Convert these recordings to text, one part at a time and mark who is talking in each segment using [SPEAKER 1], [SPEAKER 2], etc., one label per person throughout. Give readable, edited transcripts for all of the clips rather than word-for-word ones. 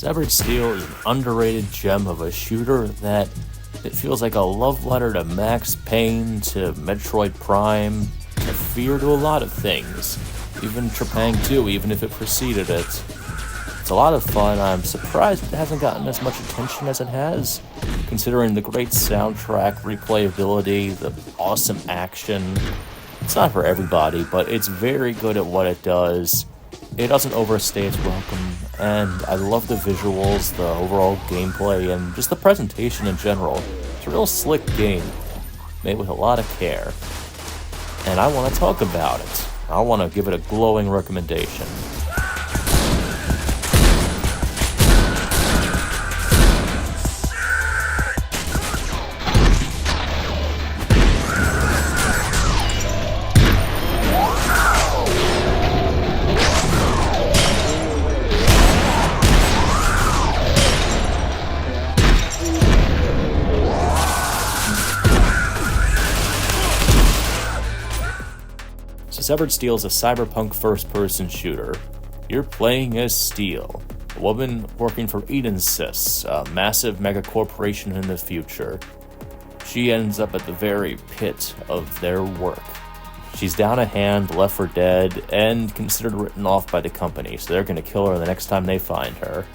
[SPEAKER 1] Severed Steel is an underrated gem of a shooter that it feels like a love letter to Max Payne, to Metroid Prime, to Fear, to a lot of things. Even Trepang 2, even if it preceded it. It's a lot of fun. I'm surprised it hasn't gotten as much attention as it has, considering the great soundtrack, replayability, the awesome action. It's not for everybody, but it's very good at what it does. It doesn't overstay its welcome, and I love the visuals, the overall gameplay, and just the presentation in general. It's a real slick game, made with a lot of care. And I want to talk about it. I want to give it a glowing recommendation. Severed Steel is a cyberpunk first-person shooter. You're playing as Steel, a woman working for Sys, a massive megacorporation in the future. She ends up at the very pit of their work. She's down a hand, left for dead, and considered written off by the company, so they're going to kill her the next time they find her.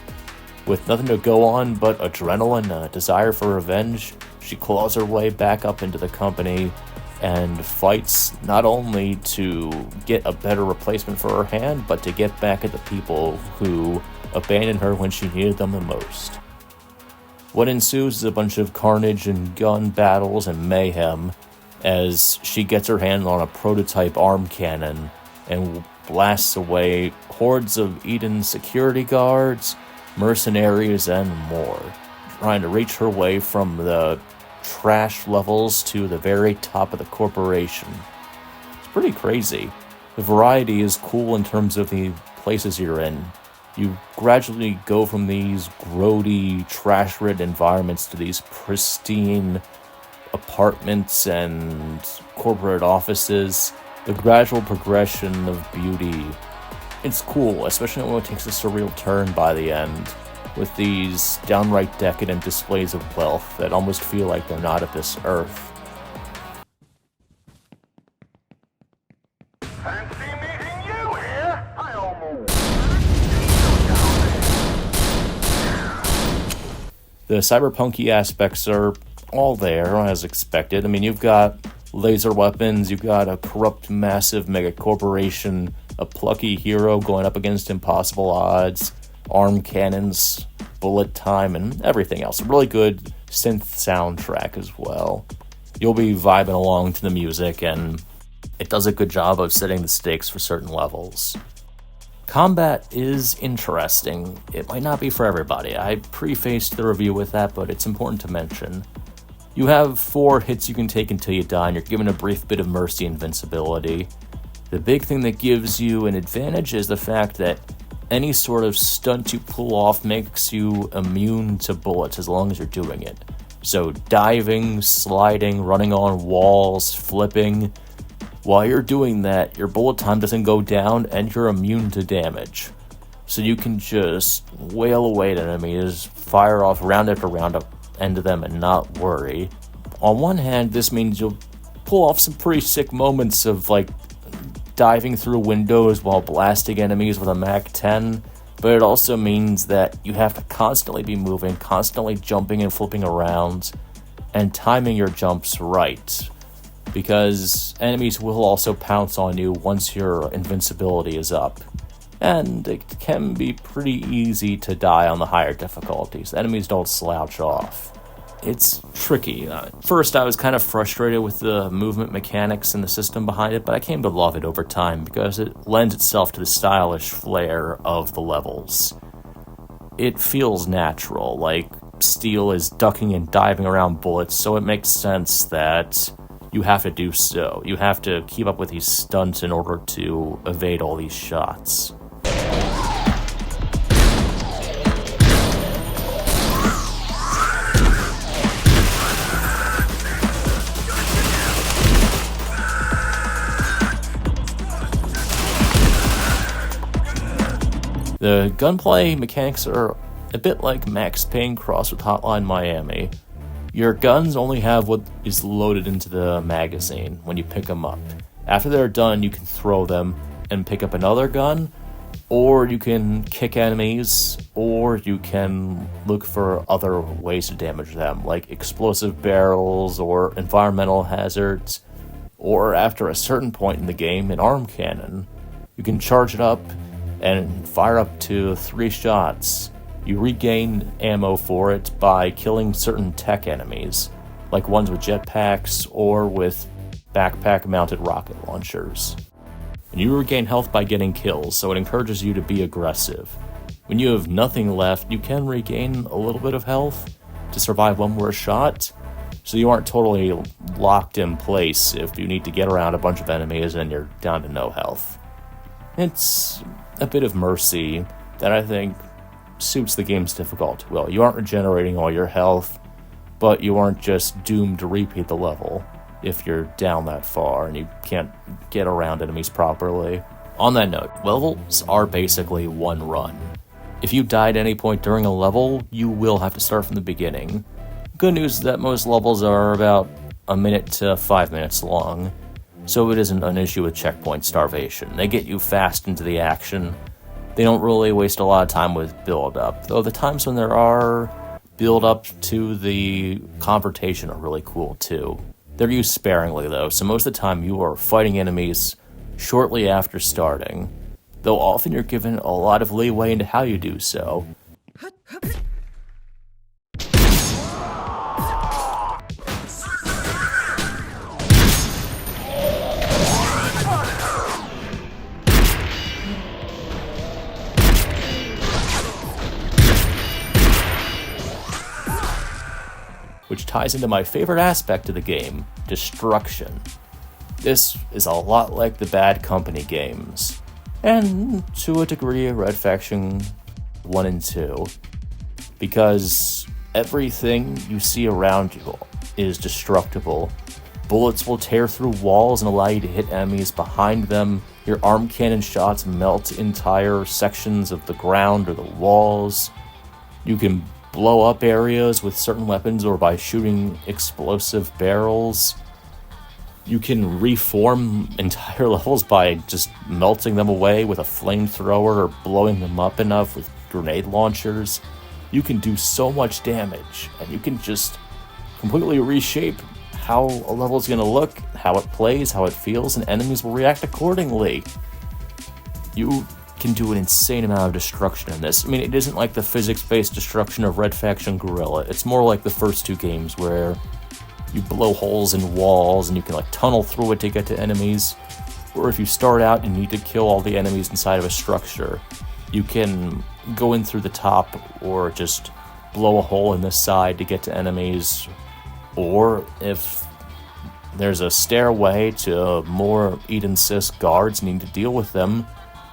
[SPEAKER 1] With nothing to go on but adrenaline and a desire for revenge, she claws her way back up into the company and fights not only to get a better replacement for her hand, but to get back at the people who abandoned her when she needed them the most. What ensues is a bunch of carnage and gun battles and mayhem as she gets her hand on a prototype arm cannon and blasts away hordes of Eden's security guards, mercenaries, and more, trying to reach her way from the trash levels to the very top of the corporation. It's pretty crazy. The variety is cool in terms of the places you're in. You gradually go from these grody, trash-ridden environments to these pristine apartments and corporate offices. The gradual progression of beauty. It's cool, especially when it takes a surreal turn by the end, with these downright decadent displays of wealth that almost feel like they're not of this earth.
[SPEAKER 2] Fancy meeting you here? I almost...
[SPEAKER 1] The cyberpunky aspects are all there, as expected. I mean, you've got laser weapons, you've got a corrupt, massive megacorporation, a plucky hero going up against impossible odds, arm cannons, bullet time, and everything else. A really good synth soundtrack as well. You'll be vibing along to the music, and it does a good job of setting the stakes for certain levels. Combat is interesting. It might not be for everybody. I prefaced the review with that, but it's important to mention. You have 4 hits you can take until you die, and you're given a brief bit of mercy invincibility. The big thing that gives you an advantage is the fact that any sort of stunt you pull off makes you immune to bullets as long as you're doing it. So diving, sliding, running on walls, flipping, while you're doing that, your bullet time doesn't go down and you're immune to damage. So you can just wail away at enemies, fire off round after round up into them and not worry. On one hand, this means you'll pull off some pretty sick moments of like diving through windows while blasting enemies with a Mac-10, but it also means that you have to constantly be moving, constantly jumping and flipping around, and timing your jumps right, because enemies will also pounce on you once your invincibility is up, and it can be pretty easy to die on the higher difficulties. Enemies don't slouch off. It's tricky. First, I was kind of frustrated with the movement mechanics and the system behind it, but I came to love it over time because it lends itself to the stylish flair of the levels. It feels natural, like Steel is ducking and diving around bullets, so it makes sense that you have to do so. You have to keep up with these stunts in order to evade all these shots. The gunplay mechanics are A bit like Max Payne crossed with Hotline Miami. Your guns only have what is loaded into the magazine when you pick them up. After they're done, you can throw them and pick up another gun, or you can kick enemies, or you can look for other ways to damage them, like explosive barrels or environmental hazards, or after a certain point in the game, an arm cannon. You can charge it up and fire up to 3 shots. You regain ammo for it by killing certain tech enemies, like ones with jetpacks or with backpack-mounted rocket launchers. And you regain health by getting kills, so it encourages you to be aggressive. When you have nothing left, you can regain a little bit of health to survive one more shot, so you aren't totally locked in place if you need to get around a bunch of enemies and you're down to no health. It's a bit of mercy that I think suits the game's difficulty well. You aren't regenerating all your health, but you aren't just doomed to repeat the level if you're down that far and you can't get around enemies properly. On that note, levels are basically one run. If you die at any point during a level, you will have to start from the beginning. Good news is that most levels are about a minute to 5 minutes long, so it isn't an issue with checkpoint starvation. They get you fast into the action. They don't really waste a lot of time with build-up, though the times when there are build-up to the confrontation are really cool too. They're used sparingly though, so most of the time you are fighting enemies shortly after starting, though often you're given a lot of leeway into how you do so. Which ties into my favorite aspect of the game, destruction. This is a lot like the Bad Company games, and to a degree Red Faction 1 and 2, because everything you see around you is destructible. Bullets will tear through walls and allow you to hit enemies behind them. Your arm cannon shots melt entire sections of the ground or the walls. You can blow up areas with certain weapons or by shooting explosive barrels. You can reform entire levels by just melting them away with a flamethrower or blowing them up enough with grenade launchers. You can do so much damage, and you can just completely reshape how a level is going to look, how it plays, how it feels, and enemies will react accordingly. You can do an insane amount of destruction in this. I mean, it isn't like the physics-based destruction of Red Faction Guerrilla. It's more like the first 2 games where you blow holes in walls and you can like tunnel through it to get to enemies. Or if you start out and need to kill all the enemies inside of a structure, you can go in through the top or just blow a hole in the side to get to enemies. Or if there's a stairway to more Eden Sys guards needing to deal with them,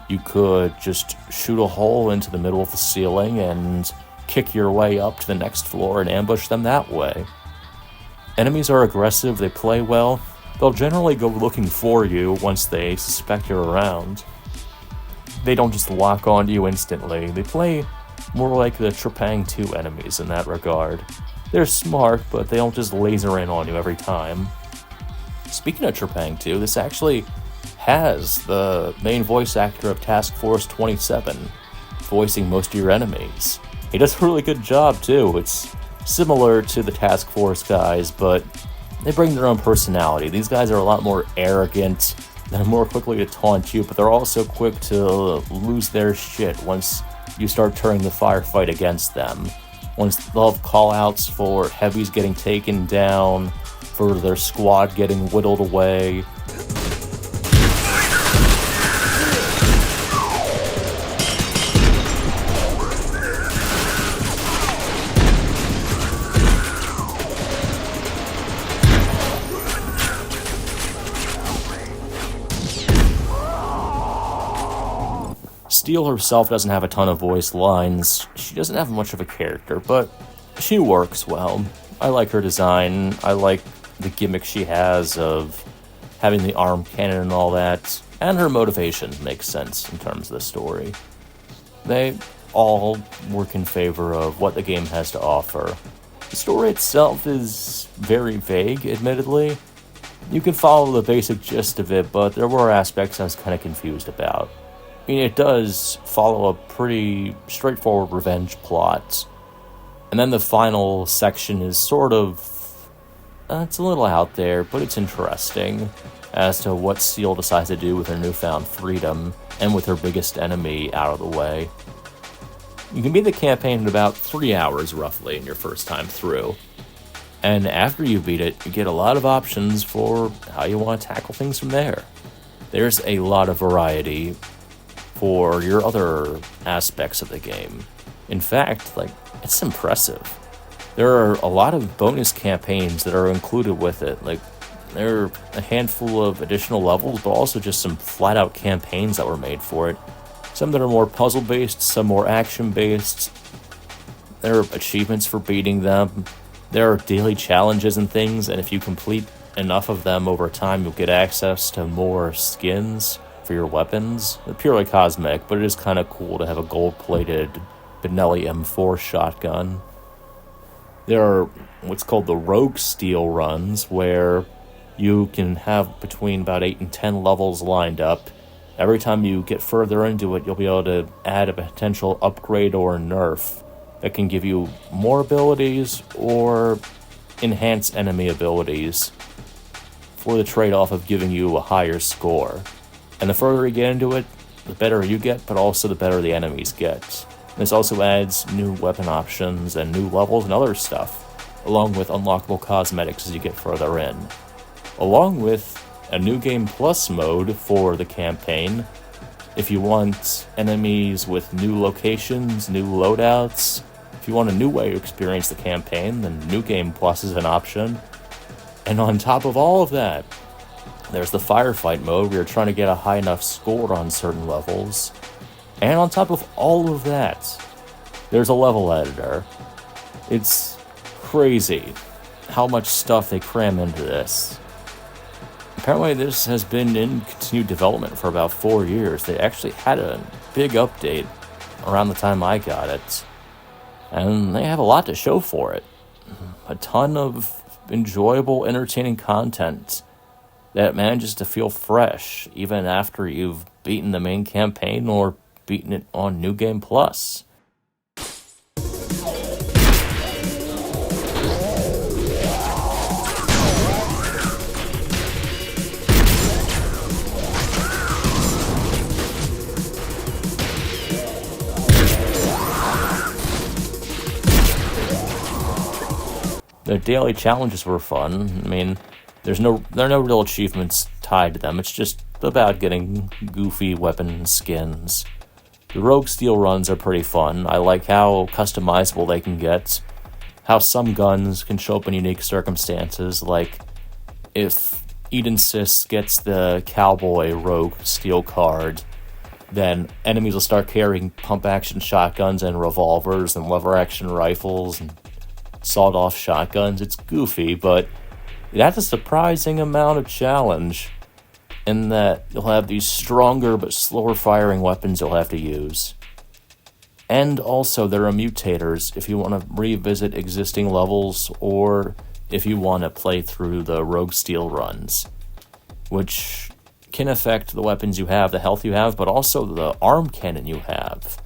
[SPEAKER 1] you could just shoot a hole into the middle of the ceiling and kick your way up to the next floor and ambush them that way. Enemies are aggressive, they play well. They'll generally go looking for you once they suspect you're around. They don't just lock onto you instantly. They play more like the Trepang 2 enemies in that regard. They're smart, but they don't just laser in on you every time. Speaking of Trepang 2, this actually has the main voice actor of Task Force 27 voicing most of your enemies. He does a really good job too. It's similar to the Task Force guys, but they bring their own personality. These guys are a lot more arrogant, they're more quickly to taunt you, but they're also quick to lose their shit once you start turning the firefight against them. Once they'll have call-outs for heavies getting taken down, for their squad getting whittled away. Steel herself doesn't have a ton of voice lines. She doesn't have much of a character, but she works well. I like her design. I like the gimmick she has of having the arm cannon and all that. And her motivation makes sense in terms of the story. They all work in favor of what the game has to offer. The story itself is very vague, admittedly. You can follow the basic gist of it, but there were aspects I was kind of confused about. I mean, it does follow a pretty straightforward revenge plot. And then the final section is sort of... it's a little out there, but it's interesting as to what Steel decides to do with her newfound freedom and with her biggest enemy out of the way. You can beat the campaign in about 3 hours, roughly, in your first time through. And after you beat it, you get a lot of options for how you want to tackle things from there. There's a lot of variety for your other aspects of the game. In fact, it's impressive. There are a lot of bonus campaigns that are included with it. There are a handful of additional levels, but also just some flat-out campaigns that were made for it. Some that are more puzzle-based, some more action-based. There are achievements for beating them. There are daily challenges and things, and if you complete enough of them over time, you'll get access to more skins for your weapons. They're purely cosmetic, but it is kind of cool to have a gold-plated Benelli M4 shotgun. There are what's called the Rogue Steel runs, where you can have between about 8 and 10 levels lined up. Every time you get further into it, you'll be able to add a potential upgrade or nerf that can give you more abilities or enhance enemy abilities for the trade-off of giving you a higher score. And the further you get into it, the better you get, but also the better the enemies get. This also adds new weapon options and new levels and other stuff, along with unlockable cosmetics as you get further in. Along with a New Game Plus mode for the campaign. If you want enemies with new locations, new loadouts, if you want a new way to experience the campaign, then New Game Plus is an option. And on top of all of that, there's the firefight mode where you're trying to get a high enough score on certain levels. And on top of all of that, there's a level editor. It's crazy how much stuff they cram into this. Apparently this has been in continued development for about 4 years. They actually had a big update around the time I got it. And they have a lot to show for it. A ton of enjoyable, entertaining content that manages to feel fresh even after you've beaten the main campaign or beaten it on New Game Plus. The daily challenges were fun. I mean, there are no real achievements tied to them. It's just about getting goofy weapon skins. The Rogue Steel runs are pretty fun. I like how customizable they can get. How some guns can show up in unique circumstances, like if Eden Sis gets the Cowboy Rogue Steel card, then enemies will start carrying pump-action shotguns and revolvers and lever-action rifles and sawed-off shotguns. It's goofy, but it adds a surprising amount of challenge in that you'll have these stronger but slower-firing weapons you'll have to use. And also, there are mutators if you want to revisit existing levels or if you want to play through the Rogue Steel runs, which can affect the weapons you have, the health you have, but also the arm cannon you have.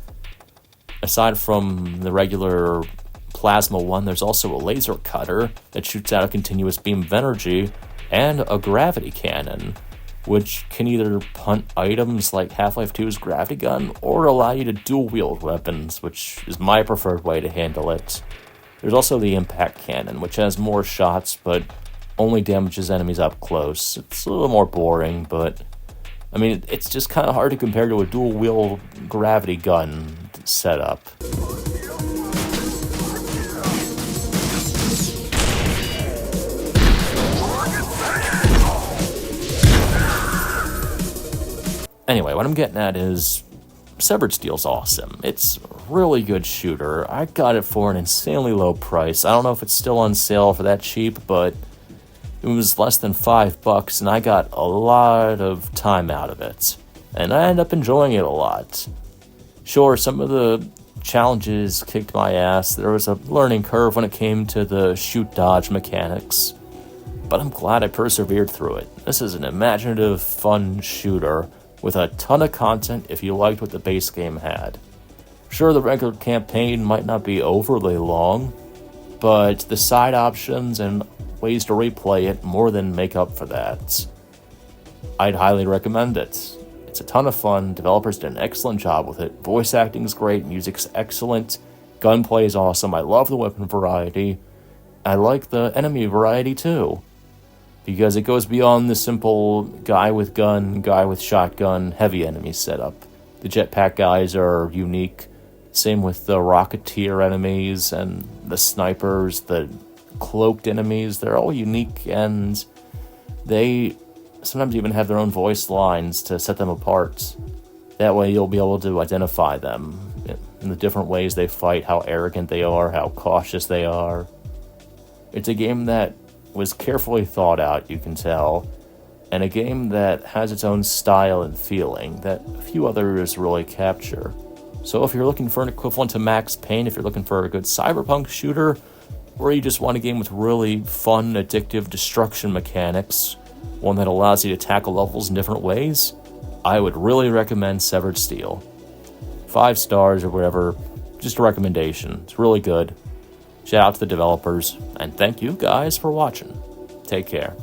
[SPEAKER 1] Aside from the regular plasma one, there's also a laser cutter that shoots out a continuous beam of energy, and a gravity cannon, which can either punt items like Half-Life 2's gravity gun, or allow you to dual-wield weapons, which is my preferred way to handle it. There's also the impact cannon, which has more shots, but only damages enemies up close. It's a little more boring, but I mean, it's just kind of hard to compare to a dual-wield gravity gun setup. Anyway, what I'm getting at is Severed Steel's awesome. It's a really good shooter. I got it for an insanely low price. I don't know if it's still on sale for that cheap, but it was less than $5, and I got a lot of time out of it. And I ended up enjoying it a lot. Sure, some of the challenges kicked my ass. There was a learning curve when it came to the shoot-dodge mechanics, but I'm glad I persevered through it. This is an imaginative, fun shooter with a ton of content if you liked what the base game had. Sure, the regular campaign might not be overly long, but the side options and ways to replay it more than make up for that. I'd highly recommend it. It's a ton of fun, developers did an excellent job with it, voice acting's great, music's excellent, gunplay is awesome, I love the weapon variety, I like the enemy variety too, because it goes beyond the simple guy with gun, guy with shotgun, heavy enemy setup. The jetpack guys are unique, same with the rocketeer enemies and the snipers, the cloaked enemies, they're all unique, and they sometimes even have their own voice lines to set them apart. That way you'll be able to identify them in the different ways they fight, how arrogant they are, how cautious they are. It's a game that was carefully thought out, you can tell, and a game that has its own style and feeling that few others really capture. So if you're looking for an equivalent to Max Payne, if you're looking for a good cyberpunk shooter, or you just want a game with really fun, addictive destruction mechanics, one that allows you to tackle levels in different ways, I would really recommend Severed Steel. 5 stars or whatever, just a recommendation. It's really good. Shout out to the developers, and thank you guys for watching. Take care.